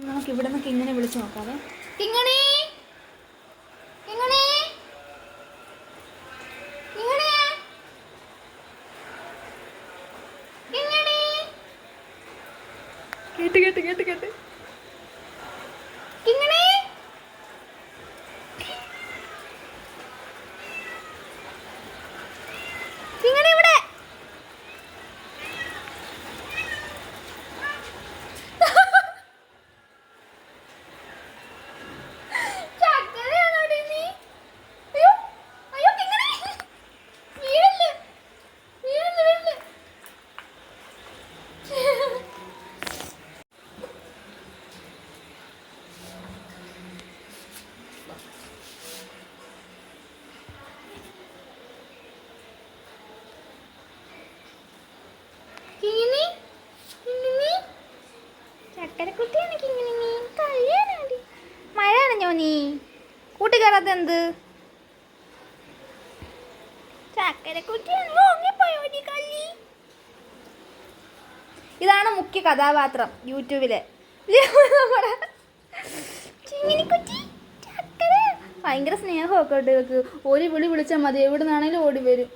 നമുക്ക് ഇവിടെ നിന്നൊക്കെ ഇങ്ങനെ വിളിച്ചു നോക്കാവേ. കിങ്ങണി കിങ്ങണി കിങ്ങണി കിങ്ങണി. കേട്ട് കേട്ട് കേട്ട് കേട്ട് കിങ്ങണി. കിങ്ങണി ഇവിടെ. ചക്കരക്കുട്ടിയാണ് കിങ്ങിണി. നീ കഴിയാനാടി. മഴ നനഞ്ഞോ നീ? കൂട്ടുകാരാത്ത എന്ത് ചക്കരക്കുട്ടിയാണ്. ഓങ്ങിപ്പോയോടി കള്ളി. ഇതാണ് മുഖ്യ കഥാപാത്രം യൂട്യൂബിലെ. ചിങ്ങിനിക്കുട്ടി ചക്കര. ഭയങ്കര സ്നേഹമൊക്കെ ഇട്ട് ഇവക്ക്. ഒരു വിളി വിളിച്ചാൽ മതി, എവിടെ നിന്നാണേലും ഓടി വരും.